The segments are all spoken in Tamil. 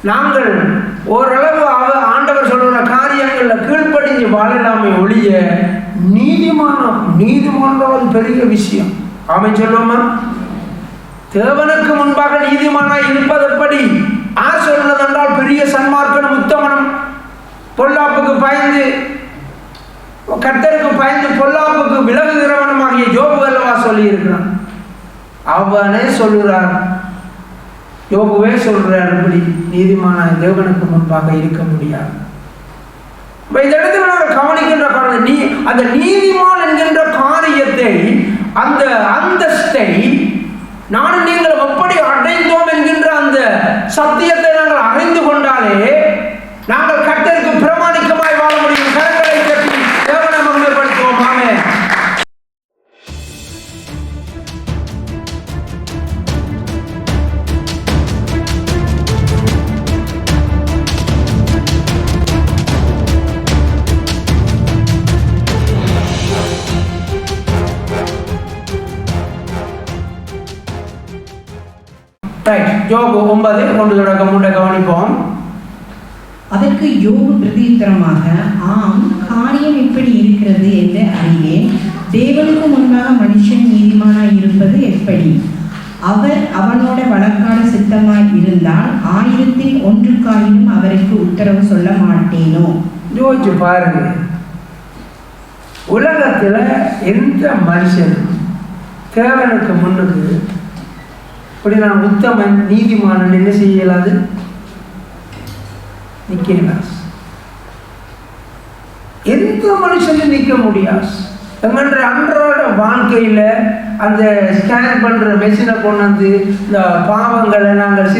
நாங்கள் ஓரளவு ஆண்டவர் சொல்கிற காரியங்களில் கீழ்ப்படிஞ்சு வாழலாமே ஒழிய நீதிமானம் பெரிய விஷயம். அவன் சொல்லுவோமா, தேவனுக்கு முன்பாக நீதிமானா இருப்பது எப்படி? சொல்றது என்றால் பெரிய சன்மார்க்கனும் உத்தமனும், பொல்லாப்புக்கு பயந்து கர்த்தருக்கு பயந்து பொல்லாப்புக்கு விலகுகிறவனுமாகிய யோபு அல்லவா சொல்லி இருக்கிறான். அவனே சொல்லுகிறார், யோபுவே சொல்றார், இப்படி நீதிமான தேவனுக்கு முன்பாக இருக்க முடியாது. இந்த இடத்துல நாங்கள் கவனிக்கின்ற காரணம், அந்த நீதிமான் என்கின்ற காரியத்தை, அந்த அந்தஸ்தை நானும் நீங்கள் எப்படி அடைந்தோம் என்கின்ற அந்த சத்தியத்தை நாங்கள் அறிந்து கொண்டாலே நாங்கள் கர்த்தருக்கு பிரமாணிக்கமாய் வாழ முடியும். கரங்களை கட்டி தேவனை மகிமைப்படுத்துவோம். ஆமென். யோபு 9:1 கவனிப்போம். அதற்கு யோபு பிரதியுத்தரமாக, ஆம், காரியம் இப்படி இருக்கிறது என்று அறியேன். தேவனுக்கு முன்பாக மனுஷன் நீதிமானாய் இருப்பது எப்படி? அவர் அவனோட வழக்காட சித்தமாய் இருந்தால் 1000 அவருக்கு உத்தரவு சொல்ல மாட்டேனோ? யோசிச்சு பாருங்க, உலகத்துல எந்த மனுஷனும் தேவனுக்கு முன்னுக்கு இப்படி நான் உத்தமன் நீதிமானன் என்ன செய்யலாது? நிற்கலாஸ். எந்த மனுஷனும் நிற்க முடியாது. எங்கன்ற அன்றாட வாழ்க்கையில அந்த ஸ்கேன் பண்ற மெஷினை கொண்டு இந்த பாவங்களை நாங்கள்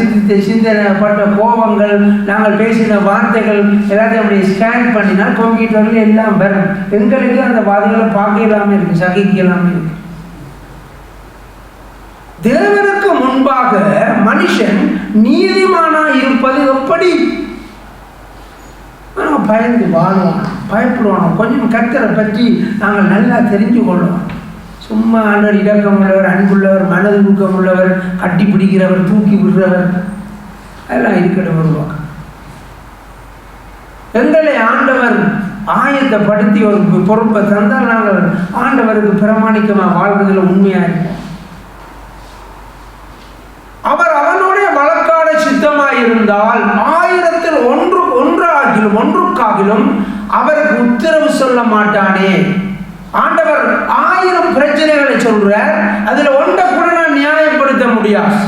சிந்தனைப்பட்ட கோபங்கள், நாங்கள் பேசின வார்த்தைகள் எல்லாத்தையும் அப்படி ஸ்கேன் பண்ணினா கம்ப்யூட்டர்ல எல்லாம் வரும். எங்களுக்கு அந்த வாதைகளை பார்க்கலாமே இருக்கு, சகிக்கலாமே இருக்கு. தேவனுக்கு முன்பாக மனுஷன் நீதிமானா இருப்பது எப்படி? பயந்து வாழ்வோம், பயப்படுவோம். கொஞ்சம் கர்த்தரை பற்றி நாங்கள் நல்லா தெரிஞ்சு கொள்வோம். சும்மா ஆண்டவர் இரக்கம் உள்ளவர், அன்புள்ளவர், மனது ஊக்கம் உள்ளவர், கட்டி பிடிக்கிறவர், தூக்கி விடுறவர், அதெல்லாம் இருக்கிற வருவாங்க. எங்களை ஆண்டவர் ஆயத்தப்படுத்தி ஒரு பொறுப்பை தந்தால் நாங்கள் ஆண்டவருக்கு பிரமாணிக்கமாக வாழ்வதில் உண்மையாக இருப்போம். அவர் அவனுடைய வழக்காட சித்தமாயிருந்தால் 1000 அவருக்கு உத்தரவு சொல்ல மாட்டானே. ஆண்டவர் 1000 பிரச்சனைகளை சொல்ற, அதுல ஒன்றை கூட நான் நியாயப்படுத்த முடியாது.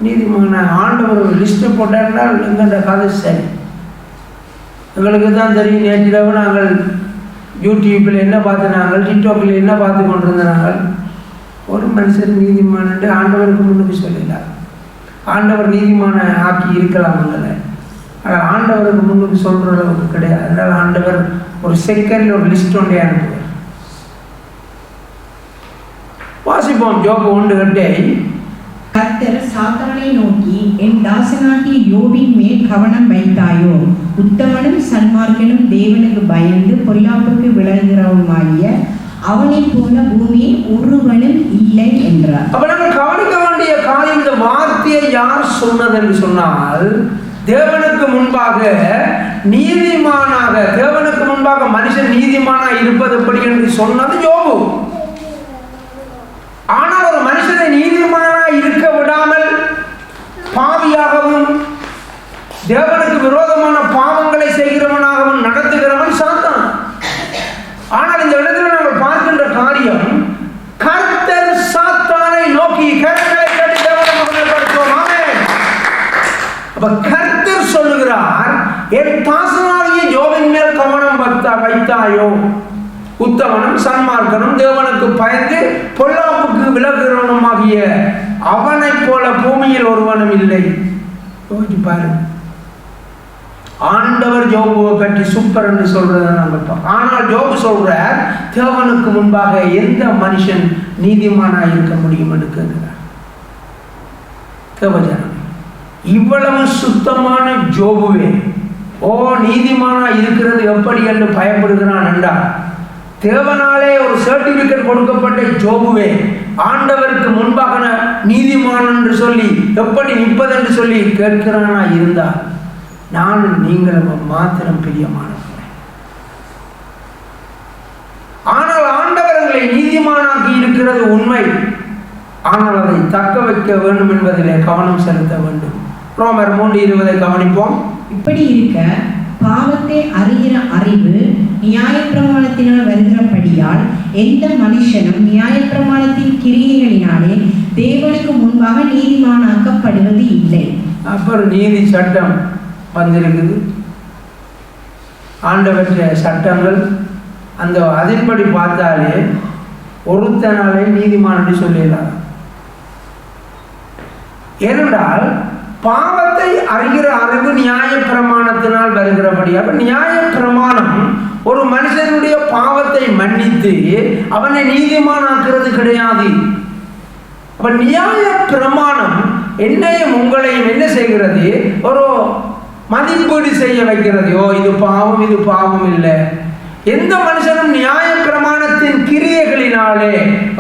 நீதிமான ஆண்டவர் ஒரு லிஸ்ட் போட்டால் எங்கள்ட கதை சரி. எங்களுக்கு தான் தெரியும். நேற்றிரவு நாங்கள் யூடியூப்பில் என்ன பார்த்து, நாங்கள் டிக்டாக்கில் என்ன பார்த்து கொண்டிருந்தாங்க. ஒரு மனுஷன் நீதிமான ஆண்டவருக்கு முன்னுக்கு சொல்லலாம். ஆண்டவர் நீதிமான ஆக்கி இருக்கலாம் இல்லை, ஆனால் ஆண்டவருக்கு முன்னுக்கு சொல்கிற அளவுக்கு கிடையாது. அதனால் ஆண்டவர் ஒரு செகண்ட் ஒரு லிஸ்ட் ஒன்றே அனுப்புவார். வாசிப்போம் யோபு 1:8. கர்த்தர் சாத்தானை நோக்கி, என் தாசனாகிய யோபின் மேல் கவனம் வைத்தாயோ? உத்தமனும் சன்மார்க்கனும் தேவனுக்கு பயந்து பொல்லாப்புக்கு விலகுகிறவனுமாகிய அவனை போல பூமியில் ஒருவனும் இல்லை என்றார். அப்ப நாங்கள் கவனிக்க வேண்டிய காரியம், இந்த வார்த்தையை யார் சொன்னது என்று சொன்னால், தேவனுக்கு முன்பாக நீதிமானாக, தேவனுக்கு முன்பாக மனுஷன் நீதிமானா இருப்பது எப்படி என்று சொன்னது யோபு. ஆனால் ஒரு மனுஷனை நீதிமானா இருக்க விடாமல் பாவியாகவும் தேவனுக்கு விரோதமான பாவங்களை செய்கிறவனாகவும் நடத்துகிறவன் சாத்தான். ஆனால் இந்த இடத்துல நாங்கள் பார்க்கின்ற காரியம், கர்த்தர் சாத்தானை நோக்கி, கர்த்தரை கட்டி தேவனை மகிமைப்படுத்துவோம். ஆமென். அப்ப கர்த்தர் சொல்லுகிறார், என் தாசனாகிய யோபின் மேல் கவனம் வைத்தாயோ? உத்தமனும் சன்மார்க்கனும் தேவனுக்கு பயந்து பொல்லாப்புக்கு விலகுகிறவனுமாகிய அவனை போல பூமியில் ஒருவனும் இல்லை. யோசிச்சு பாருங்க. ஆண்டவர் யோபுவை பற்றி சூப்பர் என்று சொல்றதை நாங்கள் பார்ப்போம். ஆனால் யோபு சொல்ற, தேவனுக்கு முன்பாக எந்த மனுஷன் நீதிமானா இருக்க முடியும் என்று கேட்கிறார். தேவஜனம், இவ்வளவு சுத்தமான யோபுவே நீதிமானா இருக்கிறது எப்படி என்று பயப்படுகிறான் என்றால், தேவனாலே ஒரு சர்டிபிகேட் கொடுக்கப்பட்ட யோபுவே ஆண்டவருக்கு முன்பாக நீதிமான் என்று சொல்லி எப்படி நிற்பது என்று சொல்லி கேட்கிறானா இருந்தால் நானும் நீங்களும் மாத்திரம் பிரியமானவர்கள். ஆனால் ஆண்டவர்களை நீதிமானாக்கி இருக்கிறது உண்மை. ஆனால் அதை தக்க வைக்க வேண்டும் என்பதிலே கவனம் செலுத்த வேண்டும். ரோமர் 3:20 கவனிப்போம். இப்படி இருக்க பாவத்தை அறிகிற அறிவு நியாயப்பிரமாணத்தினால் வருகிறபடியால் எந்த மனுஷனும் நியாயப்பிரமாணத்தின் கிரியைகளினாலே தேவனுக்கு முன்பாக நீதிமானாக்கப்படுவது இல்லை. அப்புறம் நீதி சட்டம் வந்திருக்குது. ஆண்டவற்ற சட்டங்கள் அந்த அதன்படி பார்த்தாலே ஒருத்தனாலே நீதிமான் என்று சொல்லிடலாம். ஏனென்றால் பாவத்தை அறிகிற அறிவு நியாய பிரமாணத்தினால் வருகிறபடி. அப்ப நியாய பிரமாணம் ஒரு மனுஷனுடைய பாவத்தை மன்னித்து அவனை நீதிமானாக்குறது கிடையாது. அப்ப நியாய பிரமாணம் என்னையும் உங்களையும் என்ன செய்கிறது? ஒரு மதிப்பீடு செய்ய வைக்கிறது. ஓ, இது பாவம், இது பாவம் இல்லை. எந்த மனுஷனும் நியாய பிரமாணத்தின் கிரியைகளினாலே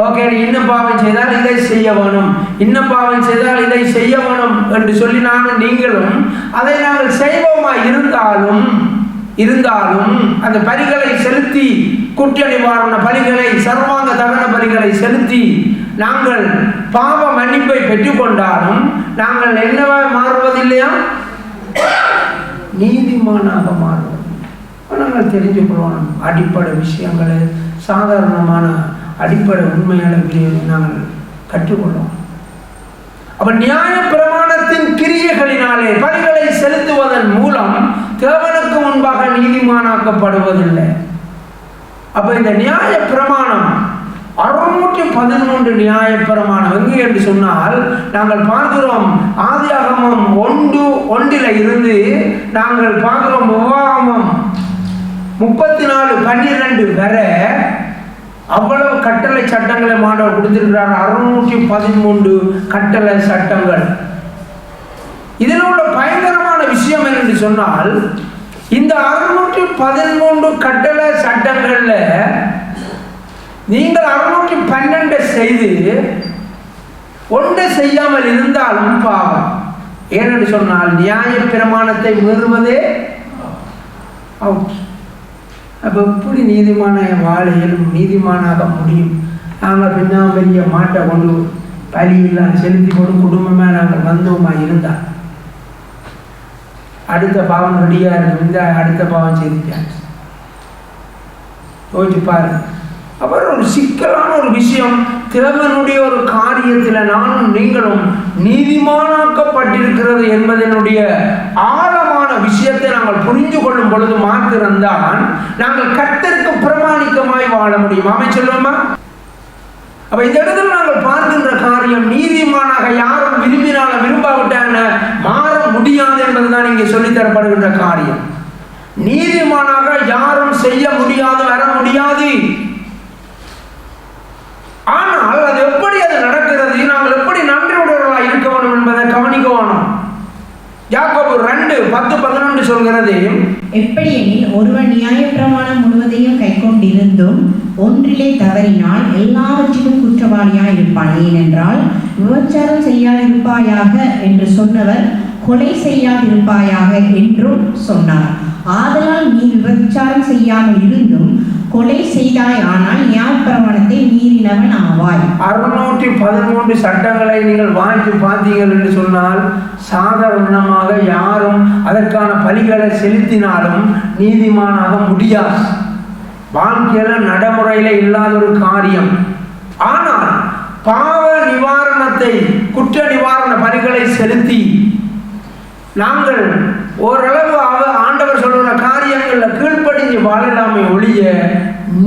ஓகே இன்னும் பாவம் செய்தால் இதை செய்ய வேணும், இன்னும் பாவம் செய்தால் இதை செய்ய வேணும் என்று சொல்லி நானும் நீங்களும் அதை நாங்கள் செய்வோமா இருந்தாலும் அந்த பலிகளை செலுத்தி குற்ற நிவாரண பலிகளை சர்வாங்க தகன பலிகளை செலுத்தி நாங்கள் பாவ மன்னிப்பை பெற்றுக்கொண்டாலும் நாங்கள் என்னவாக மாறுவதில்லையா? நீதிமானாக மாறுவது. நாங்கள் தெரிஞ்சு கொள்ளணும் அடிப்படை விஷயங்களை, சாதாரணமான அடிப்படை உண்மைகளை நாங்கள் கற்றுக்கொள்ளணும். அப்ப நியாய பிரமாணத்தின் கிரியைகளினாலே பலிகளை செலுத்துவதன் மூலம் தேவனுக்கு முன்பாக நீதிமானாக்கப்படுவதில்லை. அப்ப இந்த நியாய பிரமாணம் 613 நியாய பிரமாணம் எங்கே என்று சொன்னால் நாங்கள் பார்க்கிறோம் ஆதியாகமம் 1:1 இருந்து நாங்கள் பார்க்கிறோம் உபாகமம் 34:12 வரை அவ்வளவு கட்டளை சட்டங்களை மாண்டவர் கொடுத்திருக்கிறார். 613 கட்டளை சட்டங்கள். இதில் உள்ள பயங்கரமான விஷயம் என்னென்று சொன்னால் இந்த 613 கட்டளை சட்டங்கள்ல நீங்கள் 612 செய்து ஒன்றை செய்யாமல் இருந்தாலும் பாவம். ஏனென்று சொன்னால் நியாய பிரமாணத்தை மீறுவதே அவுட். அப்போ எப்படி நீதிமான வாழையிலும் நீதிமானாக முடியும்? நாங்கள் பின்னால் பெரிய மாட்டை கொண்டு பலியெல்லாம் செலுத்தி கொண்டு குடும்பமாக நாங்கள் வந்தோமா இருந்தால் அடுத்த பாவம் ரெடியாக இருக்கும். இந்த அடுத்த பாவம் செய்துட்டேன் யோசிச்சு பாருங்க. அப்புறம் ஒரு சிக்கலான ஒரு விஷயம், தேவனுடைய ஒரு காரியத்தில் நானும் நீங்களும் நீதிமானாக்கப்பட்டிருக்கிறது என்பதனுடைய ஆழமான விஷயத்தை நாங்கள் புரிந்து கொள்ளும் பொழுது மாத்திரம்தான் நாங்கள் கர்த்தருக்கு பிரமாணிக்கமாய் வாழ முடியும். ஆமென் சொல்லுவோமா? அப்ப இந்த இடத்துல நாங்கள் பார்க்கின்ற காரியம், நீதிமானாக யாரும் விரும்பினாலும் விரும்பாவிட்டாங்க மாற முடியாது என்பதுதான் இங்கே சொல்லித்தரப்படுகின்ற காரியம். நீதிமானாக யாரும் செய்ய முடியாது, வர முடியாது. ஆனால் அது எப்படி அது நடக்கிறது, நாங்கள் எப்படி நன்றியுடையவர்களாக இருக்க வேண்டும் என்பதை கவனிக்க வேணும். யாக்கோபு 2:10-11 சொல்கிறது, எப்படியெனில் ஒருவன் நியாயப்பிரமாணம் முழுவதையும் கைக்கொண்டிருந்தும் ஒன்றிலே தவறினால் எல்லாவற்றிலும் குற்றவாளியாய் இருப்பான். ஏனென்றால் விபச்சாரம் செய்யாதிருப்பாயாக என்று சொன்னவர் கொலை செய்யாதிருப்பாயாக என்றும் சொன்னார். ஆதலால் நீ விபச்சாரம் செய்யாமல் இருந்தும் கொலை செய்தாய், ஆனால் நியாயப்பிரமாணத்தை மீறினவன் ஆவாய். 613 சட்டங்களை நீங்கள் வாங்கி பார்த்தீர்கள் என்று சொன்னால் சாதாரணமாக யாரும் அதற்கான பலிகளை செலுத்தினாலும் நீதிமானாக முடியாது. வாழ்க்கையில நடைமுறையில இல்லாத ஒரு காரியம். ஆனால் பாவ நிவாரணத்தை, குற்ற நிவாரண பலிகளை செலுத்தி நாங்கள் ஓரளவு ஆண்டவர் சொல்ற காரியங்கள்ல கீழ்ப்படிஞ்சு வாழலாமே ஒழிய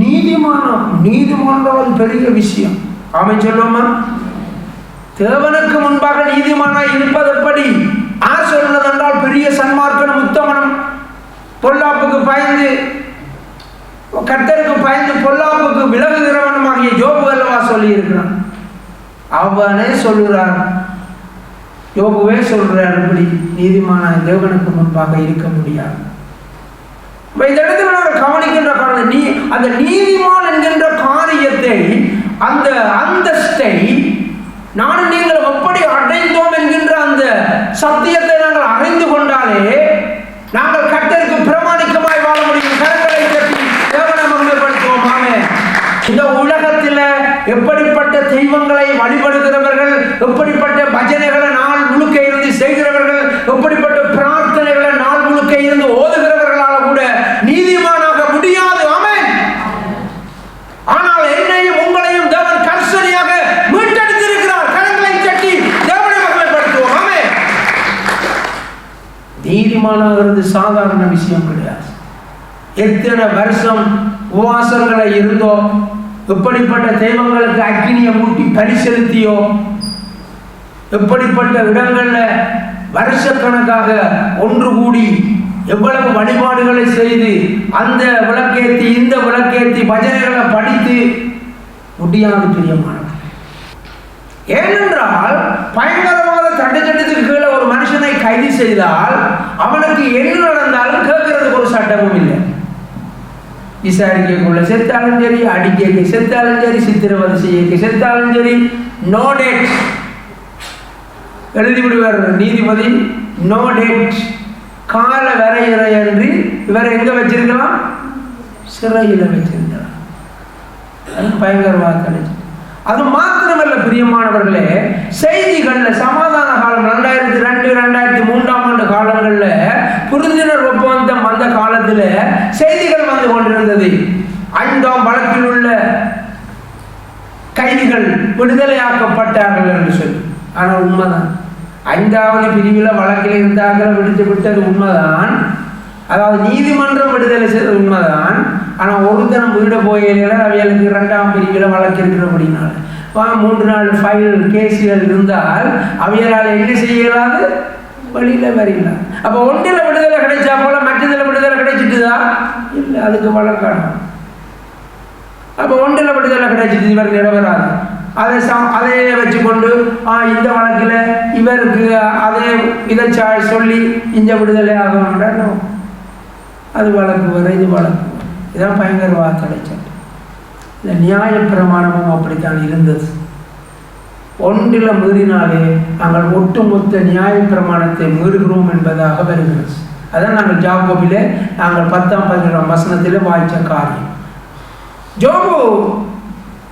நீதிமானம் பெரிய விஷயம். ஆமென் சொல்லுவோமா? தேவனுக்கு முன்பாக நீதிமானா இருப்பது எப்படி? சொல்றது என்றால் பெரிய சன்மார்க்கனும் உத்தமனும் பொல்லாப்புக்கு பயந்து கர்த்தருக்கு பயந்து பொல்லாப்புக்கு விலகுகிறவனுமாகிய யோபு அல்லவா சொல்லி இருக்கிறான். அவனே சொல்லுகிறார், யோபுவே சொல்றார், இப்படி நீதிமான தேவனுக்கு முன்பாக இருக்க முடியாது. இந்த இடத்துல நாங்கள் கவனிக்கின்ற காரணம் அந்த நீதிமான் என்கின்ற காரியத்தை, அந்த அந்தஸ்தை நானும் நீங்கள் எப்படி அடைந்தோம் என்கின்ற அந்த சத்தியத்தை நாங்கள் அறிந்து கொண்டாலே நாங்கள் கர்த்தருக்கு பிரமாணிக்கமாய் வாழ முடியும். கரங்களை தட்டி தேவனை மகிமைப்படுத்துவோம். ஆமென். இந்த உலகத்தில் எப்படிப்பட்ட தெய்வங்களை வழிபடுகிறவர்கள், எப்படிப்பட்ட பஜனைகளை நாள் முழுக்க இருந்து செய்கிறவர்கள், எப்படிப்பட்ட பிரார்த்தனைகளை நாள் முழுக்க இருந்து ஓதுகிறவர்களால கூட நீதிமானாக முடியாது. ஆமென். ஆனால் என்னையும் உங்களையும் தேவன் கர்சனையாக மீட்டெடுத்திருக்கிறார். கரங்களை தட்டி தேவனை மகிமைப்படுத்துவோம். ஆமென். நீதிமானாகிறது சாதாரண விஷயம் கிடையாது. எத்தனை வருஷம் உபவாசங்களை இருந்தோ, எப்படிப்பட்ட தெய்வங்களுக்கு அக்கினியை மூட்டி பலி செலுத்தியோ, எப்படிப்பட்ட இடங்கள்ல வருஷக்கணக்காக ஒன்று கூடி எவ்வளவு வழிபாடுகளை செய்து அந்த விளக்கேற்றி இந்த விளக்கேற்றி பஜனைகளை படித்து முடியாது பிரியமானவர். ஏனென்றால் பயங்கரவாத சட்டத்திட்டத்துக்கு கீழே ஒரு மனுஷனை கைது செய்தால் அவனுக்கு என்ன நடந்தாலும் கேட்கறதுக்கு ஒரு சட்டமும் இல்லை. விசாரிக்கக்குள்ள செத்தாலும் சரி, அடிக்க செத்தாலும் சரி, சித்திரவதை செய்ய செத்தாலும் சரி, நோ டேட் எழுதி விடுவார் நீதிபதி. நோ டேட், கால வரையறை என்று இவர் எங்க வச்சிருக்கலாம்? சிறையில் வச்சிருக்கலாம். பயங்கரவாத. அது மாத்திரமல்ல பிரியமானவர்களே, செய்திகள்ல சமாதான காலம் 2002, 2003 காலங்கள்ல புரிந்துணர்வு ஒப்பந்தம் அந்த காலத்துல செய்திகள் வந்து கொண்டிருந்தது. 5ஆம் வழக்கில் உள்ள கைதிகள் விடுதலையாக்கப்பட்டார்கள் என்று சொல்லி. ஆனால் உண்மைதான், 5வது பிரிவில் வழக்கில் இருந்தார்கள், விட்டது உண்மைதான். அதாவது நீதிமன்றம் விடுதலை செய்தது உண்மைதான். ஆனால் ஒருத்தனம் வீடு போயில அவைகளுக்கு 2ஆம் பிரிவில் வழக்கு இருக்கிறபடினால 3-4 ஃபைல் கேஸுகள் இருந்தால் அவைகளால் என்ன செய்யலாது? வெளியில வரல. அப்போ ஒன்றில் விடுதலை கிடைச்சா போல மற்றதில் விடுதலை கிடைச்சிட்டுதா? இல்லை, அதுக்கு வழக்காடும். அப்போ ஒன்றில் விடுதலை கிடைச்சிட்டு இவர் நிறைவேறாது. அதை வச்சுக்கொண்டு இந்த வழக்கில் இவருக்கு அதே இதை சொல்லி இந்த விடுதலை ஆகணும். அது வழக்கு வர, இது வழக்கு வர. இதான் பயங்கரவாத கிடைச்சது. இந்த நியாய பிரமாணமும் அப்படித்தான் இருந்தது. ஒன்றில் மீறினாலே நாங்கள் ஒட்டுமொத்த நியாய பிரமாணத்தை மீறுகிறோம் என்பதாக வருகிறது. அதான் நாங்கள் ஜாக்கோபிலே நாங்கள் 10ஆம் 11ஆம் வசனத்தில் வாய்ச்ச காரியம். யோபு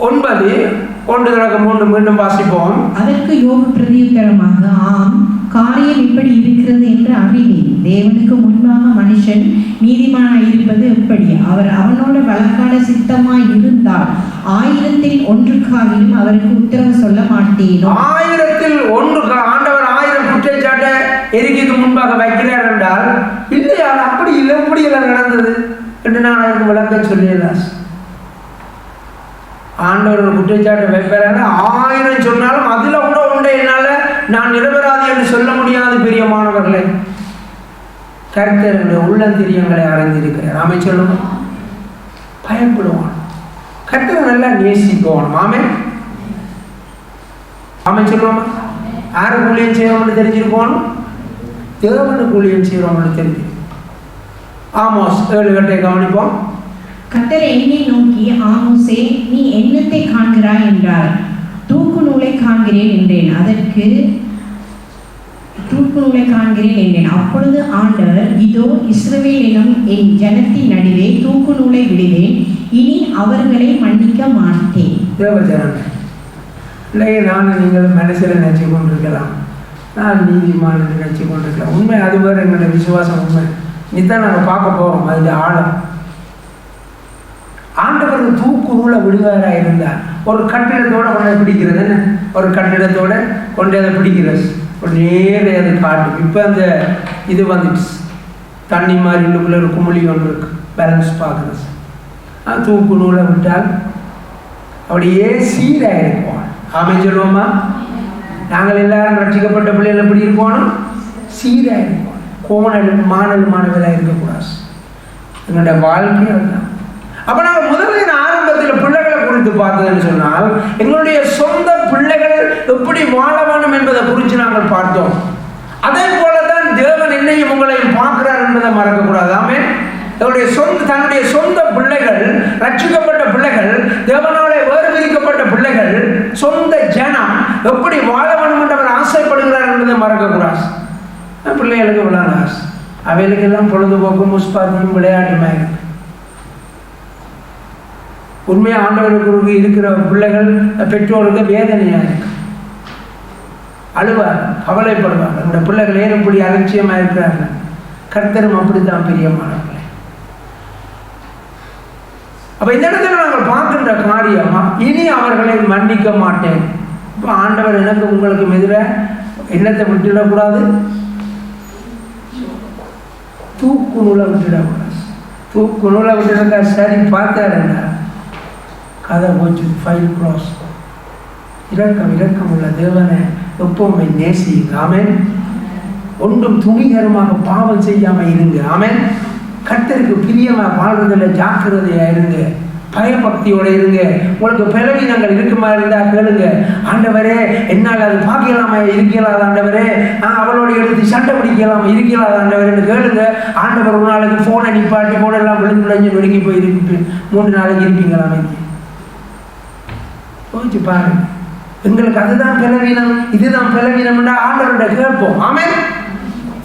9:1-3 மீண்டும் வாசிப்போம். அதற்கு யோபு பிரதியுத்தரமாக, ஆம், காரியம் இப்படி இருக்கிறது என்று அறிவேன். தேவனுக்கு முன்பாக மனுஷன் நீதிமானாய் இருப்பது எப்படி? அவர் அவனோட வழக்காட சித்தமாய் இருந்தால் 1000-ல் 1 அவருக்கு உத்தரவு சொல்ல மாட்டேனோ? 1000-ல் 1 ஆண்டவர் 1000 குற்றச்சாட்டை எரிக்கைக்கு முன்பாக வைக்கிறார் என்றால், இல்லையா அப்படி இல்லை, இப்படி எல்லாம் நடந்தது என்று நான் அவருக்கு விளக்கம் சொல்லிடலாம். ஆண்டவர் ஒரு குற்றச்சாட்டை வைப்பாரு, 1000 சொன்னாலும் அதுல கூட உண்டை என்னால நான் நிரபராதி என்று சொல்ல முடியாது. பிரியமானவர்களே, கர்த்தருடைய உள்ளந்திரியங்களை அறிந்திருக்கிறார். ஆமை சொல்லுங்க, பயப்படுவான். கர்த்தரை நல்லா நேசிக்குவான். ஆமை ஆமை சொல்லுவோம். யாரு ஊழியம் செய்யறவங்க தெரிஞ்சிருக்கோம்? தேவனுக்கு ஊழியம் செய்யறவங்க தெரிஞ்சிருக்கும். ஆமோஸ் 7 கவனிப்போம். கர்த்தர் என்னை நோக்கி, ஆமோசே, நீ என்னத்தை காண்கிறாய் என்றார். தூக்கு நூலை காண்கிறேன் என்றேன். அதற்கு தூக்கு நூலை காண்கிறேன் என்றேன். அப்பொழுது ஆண்டவர், இதோ இஸ்ரவேல் எனும் என் ஜனத்தின் நடுவே தூக்கு நூலை விடுவேன், இனி அவர்களை மன்னிக்க மாட்டேன். இல்லையே நானும் நீங்களும் மனசில் நினைச்சு கொண்டிருக்கலாம், நான் நீதிமான் நினைச்சு கொண்டிருக்கலாம். உண்மை அது வேறு, எங்களுடைய விசுவாசம் உண்மை. இதுதான் நாங்கள் பார்க்க போகிறோம். அது ஆழம். ஆண்டவர் தூக்கு நூலை விடுவாரா இருந்தார். ஒரு கட்டிடத்தோட கொண்டு பிடிக்கிறது என்ன, ஒரு கட்டிடத்தோட கொண்டு அதை பிடிக்கிறது, ஒரு நேரே அது காட்டும். இப்போ அந்த இது வந்துடுச்சு, தண்ணி மாதிரி உள்ளுக்குள்ள ஒரு குமிழி ஒன்று இருக்கு, பேலன்ஸ் பார்க்குறது. தூக்கு நூலை விட்டால் அப்படியே சீராக இருப்போம். ஆமை சொல்லுவோமா? நாங்கள் எல்லாரும் ரட்சிக்கப்பட்ட பிள்ளைகள் எப்படி இருப்போம்? சீராக இருப்போம். கோணல் மாணவர்களாக இருக்கக்கூடாது. எங்களுடைய வாழ்க்கையை தான். அப்போ நாங்கள் முதல்ல ஆரம்பத்தில் பிள்ளைகளை குறித்து பார்த்ததுன்னு சொன்னால், எங்களுடைய சொந்த பிள்ளைகள் எப்படி வாழ வேண்டும் என்பதை குறித்து நாங்கள் பார்த்தோம். அதே போல தான் தேவன் என்னையும் உங்களையும் பார்க்கிறார் என்பதை மறக்கக்கூடாது. ஆமே, தன்னுடைய சொந்த பிள்ளைகள், ரட்சிக்கப்பட்ட பிள்ளைகள், தேவனாலே வேறு பிரிக்கப்பட்ட பிள்ளைகள், சொந்த ஜனம் எப்படி வாழ வேண்டும் என்று அவர் ஆசைப்படுகிறார் என்பதை மறக்கக்கூடாது. பிள்ளைகளுக்கு விளையாட ஆசை, அவைகளுக்கு எல்லாம் பொழுதுபோக்கும் முஸ்பாத்தியும் விளையாட்டுமா இருக்கு. உண்மையாக ஆண்டவருக்கு இருக்கிற பிள்ளைகள் பெற்றோருக்கு வேதனையாக இருக்கு, அழுவார், கவலைப்படுவார். நம்முடைய பிள்ளைகள் ஏன் இப்படி அலட்சியமாக இருக்கிறார்கள்? கர்த்தரும் அப்படித்தான் பிரியமானவர்களே. அப்ப இந்த இடத்துல நாங்கள் பார்க்கின்ற காரியமா, இனி அவர்களை மன்னிக்க மாட்டேன். இப்போ ஆண்டவர் எனக்கு உங்களுக்கு எதிராக என்னத்தை விட்டுடக்கூடாது, தூக்கு நூலை விட்டுடக்கூடாது. தூக்கு நூலை விட்டுருக்கா, சரி பார்த்தாருங்க, கதை போச்சு, ஃபைல் க்ளோஸ். இரக்கம் உள்ள தேவனை எப்பவுமே நேசிங்க. ஆமென். ஒன்றும் துணிகரமாக பாவம் செய்யாம இருங்க. ஆமென். கர்த்தருக்கு பிரியமா வாழ்றதில் ஜாக்கிரதையா இருங்க, பயபக்தியோட இருங்க. உங்களுக்கு பலவீனங்கள் இருக்குமா இருந்தா கேளுங்க, ஆண்டவரே என்னால் அது பார்க்கலாமா இருக்கலாது, ஆண்டவரே அவளோட எடுத்து சண்டை பிடிக்கலாமா இருக்கலாது ஆண்டவரேன்னு கேளுங்க. ஆண்டவர் ஒரு நாளைக்கு போனை நிப்பாட்டி போனெல்லாம் விழுந்து நொடுங்கி போய் இருக்கு, 3 நாளைக்கு இருப்பீங்களாமே. போச்சு பாருங்க, எங்களுக்கு அதுதான் பலவீனம், இதுதான் பலவீனம்னா ஆண்டவருடைய கேட்போம். ஆமென்.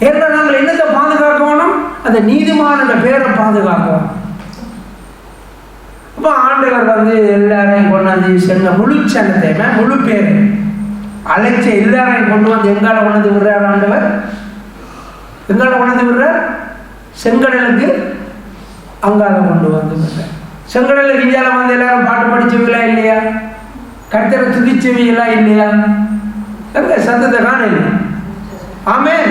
ஏன்னா நாங்கள் என்னத்தை பாதுகாக்கணும்? அந்த நீதிமான பேரை பாதுகாக்கணும். அப்போ ஆண்டவர் எல்லாரையும் கொண்டாந்து சென்ன முழு சனத்தை முழு பேரை அழைச்ச எல்லாரையும் கொண்டு வந்து எங்கால கொண்டு விடுறார் ஆண்டவர்? எங்கால கொண்டு விடுறார்? செங்கடலுக்கு அங்கால கொண்டு வந்து விடுறார். செங்கடலுக்கு இந்தியாவில் வந்து எல்லாரும் பாட்டு படிச்சவங்களா இல்லையா? கர்த்தரை துதிச்சவங்களா இல்லையா? எங்க சத்தத்தை காணல. ஆமென்.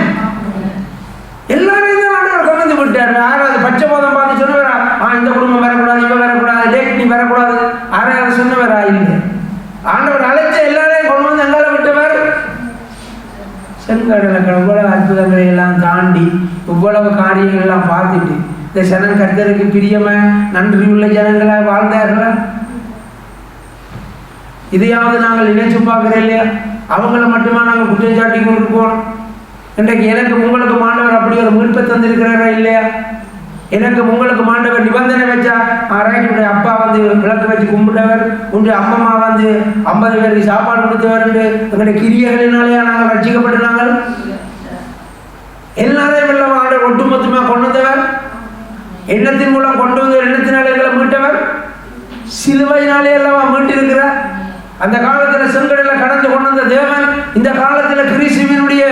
எல்லாரையும் தான் ஆண்டவர் கொண்டு வந்து விட்டார். யாராவது பச்சை போதம் பார்த்து சொன்னவரா? இந்த குடும்பம் வரக்கூடாது, இவ வரக்கூடாது, டேக்னி வரக்கூடாது, யாராவது சொன்னவரா? இல்லை. ஆண்டவர் அழைச்ச எல்லாரையும் கொண்டு வந்து எங்கால விட்டவர்? செங்கடலுக்கு இவ்வளவு அற்புதங்களை எல்லாம் தாண்டி இவ்வளவு காரியங்கள் எல்லாம் பார்த்துட்டு இந்த ஜனம் கர்த்தருக்கு பிரியமா நன்றியுள்ள ஜனங்களா வாழ்ந்தார்களா? இதையாவது நாங்கள் நினைச்சு பார்க்கிறோம் இல்லையா? அவங்கள மட்டுமா நாங்கள் குற்றம் சாட்டி கொண்டிருக்கோம்? இன்றைக்கு எனக்கு உங்களுக்கு மாண்டவர் அப்படி ஒரு மீட்பை தந்திருக்கிறாரா இல்லையா? எனக்கு உங்களுக்கு மாண்டவர் நிபந்தனை வச்சா, ரைட்டுடைய அப்பா விளக்கு வச்சு கும்பிட்டவர், உன்னுடைய அம்மம்மா 50 பேருக்கு சாப்பாடு கொடுத்தவர் என்று எங்களுடைய கிரியைகளினாலேயா நாங்கள் ரட்சிக்கப்பட்டு நாங்கள் எல்லாரையும் எல்லாம் ஆண்டவர் ஒட்டுமொத்தமாக கொண்டு வந்தவர்? எண்ணத்தின் மூலம் கொண்டு வந்து எண்ணத்தினாலே எங்களை மீட்டவர், சிலுவையினாலே எல்லாம் மீட்டிருக்கிறார். அந்த காலத்தில் செங்கடலை கடந்து கொண்டு வந்த தேவன் இந்த காலத்தில் கிறிஸ்துவினுடைய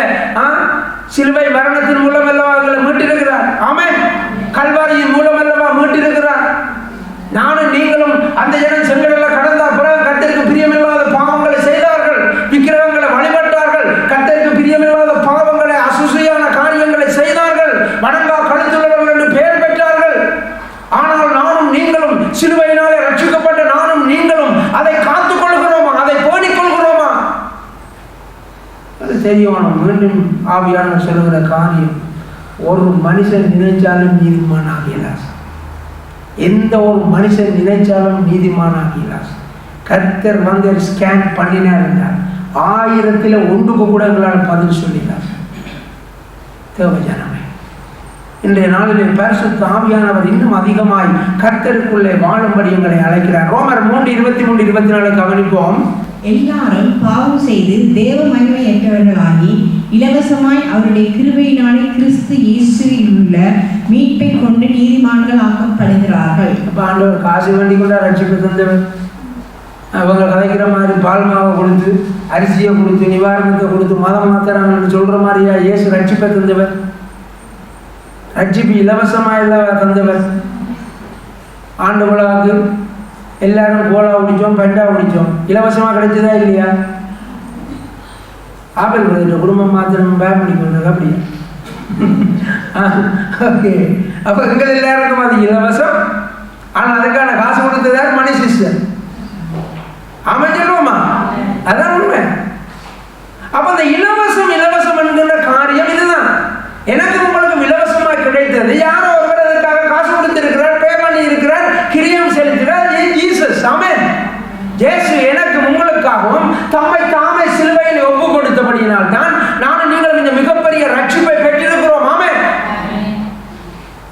சிலுவை மரணத்தின் மூலம் அல்லவா எங்களை மீட்டிருக்கிறார். ஆமென். கல்வாரியின் மூலம் அல்லவா மீட்டிருக்கிறார். நானும் நீங்களும் அந்த ஜனம் செங்கடலை கடந்த பிறகு கர்த்தருக்கு பிரியமில்லாத பாவங்களை செய்தார்கள், விக்கிரகங்களை வழிபட்டார்கள், கர்த்தருக்கு பிரியமில்லாத பாவங்களை அசுசியான காரியங்களை செய்தார்கள், வணங்கா கழுத்துள்ளவர்கள் என்று பெயர் பெற்றார்கள். ஆனால் நானும் நீங்களும் சிலுவையினாலே ரட்சிக்கப்பட்ட நானும் நீங்களும் அதை காத்துக் கொள்கிறோமா? அதை போனிக் கொள்கிறோமா? அது தெரியணும். மீண்டும் ஆவியானவர் சொல்லுகிற காரியம், ஒரு மனுஷன் நினைச்சாலும் நீதிமான் ஆகியலாஸ். எந்த ஒரு மனுஷன் நினைச்சாலும் நீதிமான் ஆகியலாஸ். கர்த்தர் ஸ்கேன் பண்ணினார் என்றால் 1000ல் 1க்கு கூட எங்களால் பதில் சொல்லினார். தேவஜனமே, இன்றைய நாளிலே பரிசுத்த ஆவியானவர் இன்னும் அதிகமாய் கர்த்தருக்குள்ளே வாழும்படி எங்களை அழைக்கிறார். ரோமர் 3:23-24 கவனிப்போம். எல்லாரும் பாவம் செய்து தேவ மகிமையற்றவர்களாகி இலவசமாய் அவருடைய கிருபையினாலே கிறிஸ்து இயேசுவில் உள்ள மீட்பை கொண்டு நீதிமான்கள் ஆக்கப்படுகிறார்கள். அப்ப ஆண்டவர் காசு வேண்டி கொண்டா ரட்சிப்பு தந்தவர்? அவங்க கதைக்கிற மாதிரி பால் மாவை கொடுத்து, அரிசியை கொடுத்து, நிவாரணத்தை கொடுத்து மதம் மாத்திராங்கன்னு சொல்ற மாதிரியா இயேசு ரட்சிப்பை தந்தவர்? ரட்சிப்பு இலவசமாக தந்தவர். ஆண்டு விழாவுக்கு எல்லாரும் கோலா குடித்தோம், பெண்டா குடித்தோம், இலவசமாக கிடைச்சதா இல்லையா? ஆபல் பிரதேச குடும்பம் மாத்திரம் பேமிலி கொண்டது அப்படியா? ஓகே. அப்போ எங்கள் எல்லாருக்கும் அது இலவசம். ஆனால் அதுக்கான காசு கொடுத்ததார் மணி சிஸ்டர். அமைச்சிருவோமா? அதான் உண்மை. அப்போ அந்த இலவசம் என்கின்ற காரியம் இதுதான். எனக்கு உங்களுக்கு இலவசமாக கிடைத்தது. யாரோ ஒருவர் அதற்காக காசு கொடுத்திருக்கிறார், பே பண்ணி இருக்கிறார், கிரியம் செலுத்துகிறார். ஜீசஸ். ஆமென். இயேசு எனக்கு உங்களுக்காகவும் தம்மை தாமே சிலுவையில் ஒப்பு கொடுத்தபடியினால் தான் நானும் நீங்களும் இந்த மிகப்பெரிய ரட்சிப்பை பெற்றிருக்கிறோம். ஆமென்.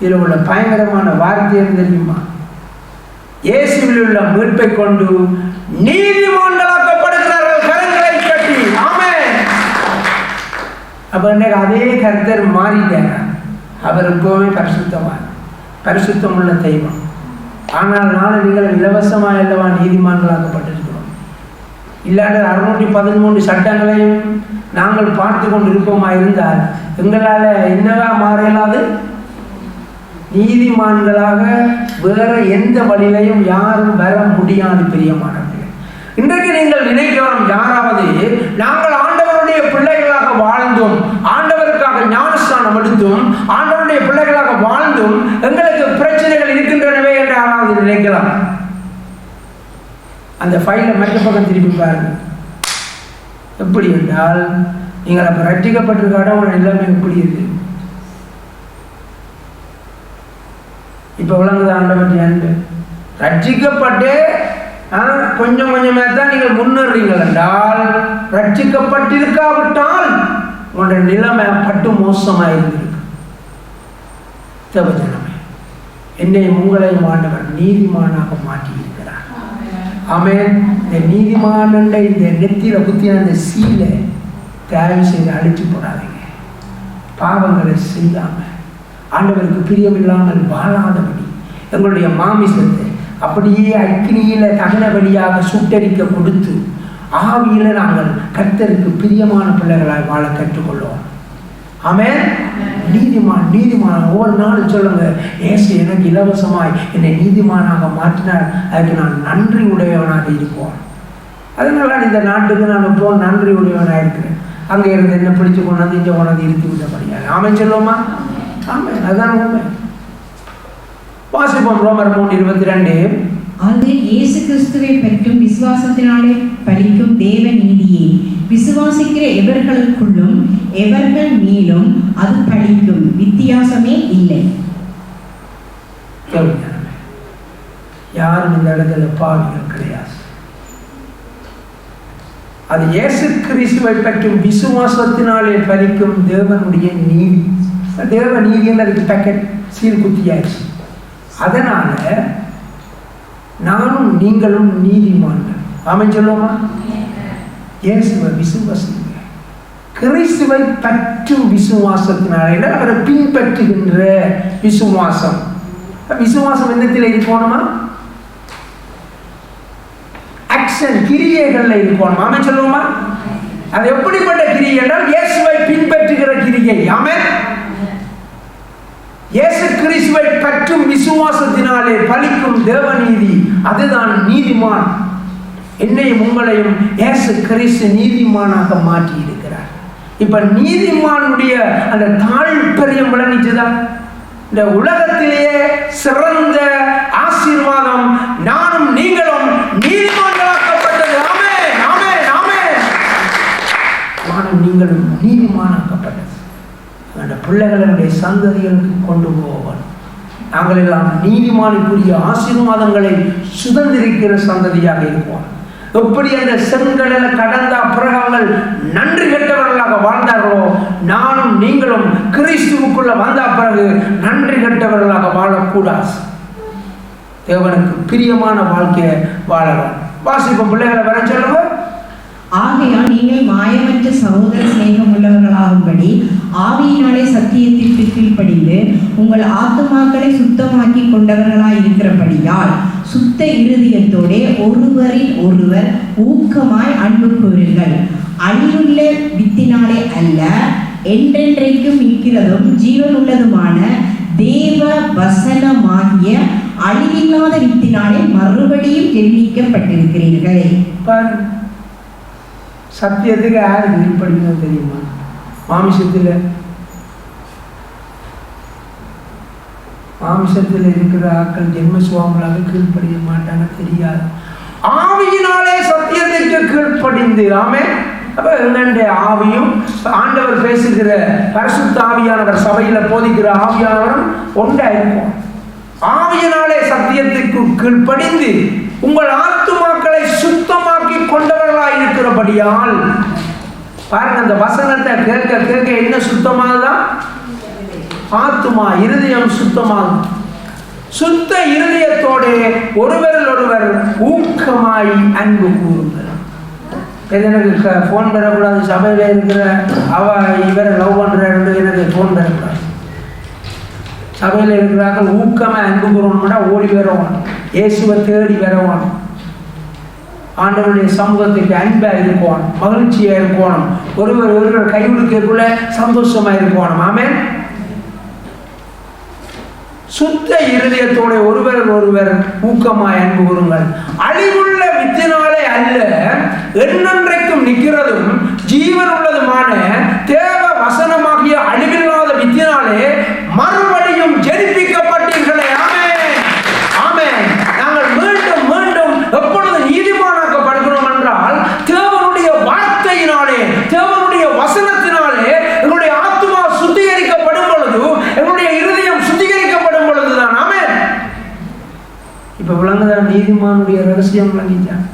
இதில் உள்ள பயங்கரமான வார்த்தை என்ன தெரியுமா? இயேசுவில் உள்ள மீட்பை கொண்டு நீதிமான்களாக்கப்படுகிறார்கள் கரங்களை கட்டி. ஆமென். அப்ப அதே கர்த்தர் மாறிட்டார். அவர் எப்பவுமே பரிசுத்தவான், பரிசுத்தம் உள்ள தெய்வம். ஆனால் நாளை நீங்கள் இலவசமாக அல்லவா நீதிமான்களாக்கப்பட்டிருக்கிறோம். இல்லாத 613 சட்டங்களையும் நாங்கள் பார்த்து கொண்டு இருப்போமா இருந்தால் எங்களால் என்னவா மாறலாது? நீதிமான்களாக வேற எந்த வழியிலையும் யாரும் வர முடியாது. பிரியமானவர்களே, இன்றைக்கு நீங்கள் நினைக்கலாம், யாராவது நாங்கள் ஆண்டவருடைய பிள்ளைகளாக வாழ்ந்தும், ஆண்டவருக்காக ஞானஸ்தானம் எடுத்தும், ஆண்டவருடைய பிள்ளைகளாக வாழ்ந்தும் எங்களுக்கு பிரச்சனைகள் இருக்கின்றனவே என்று யாராவது நினைக்கலாம். அந்த ஃபைலை மற்ற பக்கம் திருப்பி பாருங்க. எப்படி என்றால், நீங்கள் அப்போ ரட்சிக்கப்பட்டிருக்காட உங்கள் எல்லாமே எப்படி இருக்கு? இப்போ விளங்குது ஆண்டவற்றை அன்பு. ரட்சிக்கப்பட்டு கொஞ்சம் கொஞ்சமே தான் நீங்கள் முன்னேறீங்கள் என்றால், ரட்சிக்கப்பட்டிருக்காவிட்டால் உங்களுடைய நிலைமை பட்டு மோசமாக இருந்திருக்கு. தேவஜனமே, என்னையும் உங்களையும் ஆண்டவர் நீதிமானாக மாற்றி இருக்கிறார். ஆமென். இந்த நீதிமான இந்த நெத்தியில குத்தின அந்த சீலை தயவு செய்து அழிச்சு போடாதீங்க. பாவங்களை செய்யாம ஆண்டவருக்கு பிரியமில்லாமல் வாழாதபடி எங்களுடைய மாமிசத்தை அப்படியே அக்கினியில தகனபடியாக சுட்டரிக்க கொடுத்து ஆவியில நாங்கள் கர்த்தருக்கு பிரியமான பிள்ளைகளாய் வாழ கற்றுக்கொள்வோம். ஆமென். நீதிமான் நீதிமான் ஒவ்வொரு நாளும் சொல்லுங்க, இயேசு எனக்கு இலவசமாய் என்னை நீதிமானாக மாற்றினார், அதுக்கு நான் நன்றி உடையவனாக இருப்போம். அதனால இந்த நாட்டுக்கு நான் இப்போ நன்றி உடையவனாக இருக்கிறேன். அங்கே இருந்து என்ன பிடிச்சு கொண்டாந்து இங்கே கொண்டாந்து இருத்தி விட்டபடியாக. ஆமென் சொல்லுவோமா? ஆமென். அதுதான் உண்மை. வாசிப்போம் ரோமர் 3:22. அது இயேசு கிறிஸ்துவை பற்றும் விசுவாசத்தினாலே பலிக்கும் தேவ நீதியே விசுவாசிக்கிற எவர்களுக்குள்ளும் எவர்கள் மேலும் அது பலிக்கும், வித்தியாசமே இல்லை. யாரும் இந்த இடத்துல பாவிகள் கிடையாது. அது இயேசு கிறிஸ்துவை பற்றும் விசுவாசத்தினாலே பலிக்கும் தேவனுடைய நீதி. தேவ நீதின்னு அதுக்கு பேக்கெட் சீல் குத்தியாச்சு. அதனால நானும் நீங்களும் நீதிமான்கள். ஆமென் சொல்லுவோமா? இயேசுவை விசுவாசிங்க. கிறிஸ்துவை பற்றும் விசுவாசத்தினால அவரை பின்பற்றுகின்ற விசுவாசம். விசுவாசம் என்னத்தில் இருக்கணுமா? ஆக்ஷன், கிரியைகள்ல இருக்கணும். ஆமென் சொல்லுவோமா? அது எப்படிப்பட்ட கிரியை என்றால் இயேசுவை பின்பற்றுகிற கிரியை. ஆமென். இயேசு கிறிஸ்துவை பற்றும் விசுவாசத்தினாலே பலிக்கும் தேவநீதி, அதுதான் நீதிமான். என்னையும் உங்களையும் இயேசு கிறிஸ்து நீதிமானாக மாற்றி இருக்கிறார். இப்ப நீதிமானுடைய அந்த தாழ்பரியம் விளங்கிச்சுதான். இந்த உலகத்திலேயே சிறந்த ஆசீர்வாதம் நானும் நீங்களும் நீதிமான்களாக்கப்பட்டது. ஆமென், ஆமென், ஆமென். நானும் நீங்களும் நீதிமானாக்கப்பட்டது. அந்த பிள்ளைகளுடைய சந்ததிகளுக்கு கொண்டு போவான். நாங்கள் எல்லாம் நீதிமானுக்குரிய ஆசீர்வாதங்களை சுதந்திரிக்கிற சந்ததியாக இருப்போம். எப்படி அந்த செங்கடலை கடந்த பிறகு நன்றி கெட்டவர்களாக வாழ்ந்தார்களோ, நானும் நீங்களும் கிறிஸ்துவுக்குள்ள வந்த பிறகு நன்றி கெட்டவர்களாக வாழக்கூடாது. தேவனுக்கு பிரியமான வாழ்க்கையை வாழலாம். வாசிப்போம், பிள்ளைகளை வர சொல்லுங்க. ஆகையால் நீங்கள் மாயமற்ற சகோதர சிநேகம் உள்ளவர்களாகும்படி ஆவியினாலே சத்தியத்திற்கு கீழ்ப்படிந்து உங்கள் ஆத்துமாக்களை சுத்தமாக்கி கொண்டவர்களாய் இருக்கிறபடியால் சுத்த இருதயத்தோட ஒருவரில் ஒருவர் ஊக்கமாய் அன்பு கூறுங்கள். அழிவுள்ள வித்தினாலே அல்ல, என்றென்றைக்கும் இருக்கிறதும் ஜீவன் உள்ளதுமான தேவ வசனமாகிய அழிவில்லாத வித்தினாலே மறுபடியும் ஜெனிக்கப்பட்டிருக்கிறீர்கள். சத்தியத்துக்கு யார் கீழ்ப்படிக்கணும் தெரியுமா? மாமிசத்தில் இருக்கிற ஆக்கள் ஜென்ம சுவாமிகளாக கீழ்ப்படிய மாட்டாங்க, தெரியாது. ஆவியினாலே சத்தியத்திற்கு கீழ்ப்படிந்து. ஆமென். அப்ப என்னுடைய ஆவியும் ஆண்டவர் பேசுகிற பரிசுத்த ஆவியானவர் சபையில போதிக்கிற ஆவியானவரும் ஒன்றா இருக்கும். ஆவியினாலே சத்தியத்திற்கு கீழ்ப்படிந்து உங்கள் ஆத்துமாக்களை சுத்தமாக்கி கொண்டவர்களாய் இருக்கிறபடியால். பாருங்க, அந்த வசனத்தை கேட்க கேட்க என்ன சுத்தமானதான்? ஆத்துமா இருதயம் சுத்தமாகும். சுத்த இருதயத்தோட ஒருவர் ஊக்கமாய் அன்பு கூறுங்கள். எனக்கு போன் பெறக்கூடாது, சபையில இருக்கிற இவரை லவ் பண்றாரு எனக்கு போன் பெறக்கூடாது. சபையில இருக்கிறார்கள் ஊக்கமா அன்பு கூறணும்னா ஓடி வரவான், இயேசுவை தேடி வரவான், ஆண்டவருடைய சமூகத்துக்கு அன்பா இருக்கணும், மகிழ்ச்சியா இருக்கணும், ஒருவர் கைவிடுக்குள்ள சந்தோஷமா இருக்கணும். ஆமென். சுத்த இருதயத்தோட ஒருவர் ஊக்கமாய் அன்பு கூறுங்கள். அழிவுள்ள வித்தினாலே அல்ல, என்னென்றைக்கும் நிற்கிறதும் ஜீவன் உள்ளதுமான தேவ வசனமாகிய அழிவில்லாத வித்தினாலே மறுபடியும் ஜெனிப்பிக்கப்பட்டீர்களே. ஆமென், ஆமென். நாங்கள் மீண்டும் மீண்டும் எப்பொழுது நீதிமானாக்கப்படுகிறோம் என்றால் தேவனுடைய வார்த்தையினாலே, தேவனுடைய வசனத்தினாலே எங்களுடைய ஆத்துமா சுத்திகரிக்கப்படும் பொழுது, எங்களுடைய இருதயம் சுத்திகரிக்கப்படும் பொழுதுதான். ஆமென். இப்ப விளங்குதான் நீதிமானுடைய ரகசியம் விளங்கிட்டான்.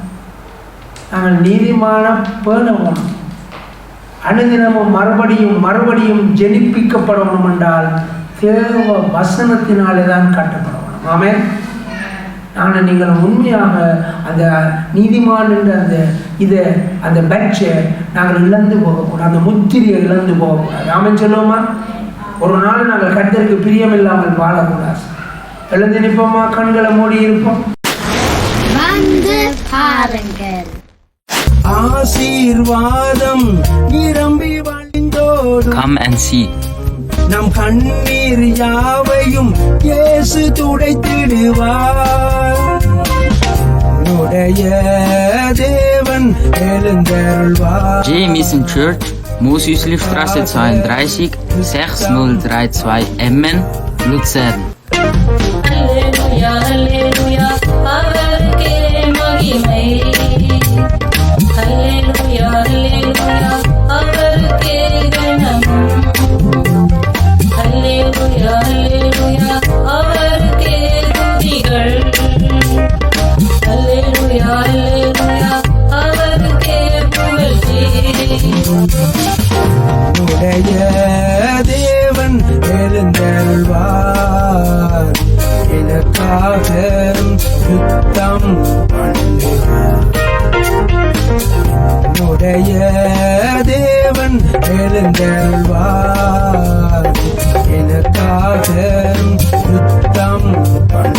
நாங்கள் நீதிமான பேணவும் அனுதினமும் மறுபடியும் ஜெனிப்பிக்கப்படணும் என்றால் தேவ வசனத்தினாலே தான் கட்டப்படணும். ஆமென். ஆனால் நீங்கள் உண்மையாக அந்த நீதிமான் என்ற அந்த பேட்சை நாங்கள் இழந்து போகக்கூடாது, அந்த முத்திரியை இழந்து போகக்கூடாது. ஆமென் சொல்லுவோமா? ஒரு நாள் நாங்கள் கர்த்தருக்கு பிரியமில்லாமல் வாழக்கூடாது. எழுந்து நிற்போமா? கண்களை மூடி இருப்போம். வந்து பாருங்கள். ஆசீர்வாதம் நிரம்பி வழிந்தோடும். Come and see. நம் கண்ணீர் யாவையும் இயேசு துடைத்திடுவார். உடைய தேவன் எழுந்தருள்வார். J. Mission Church, Mosüslistraße 32, 6032 Emmen, Luzern. Halleluja, Halleluja, அவருக்கே மகிமை. Halleluja.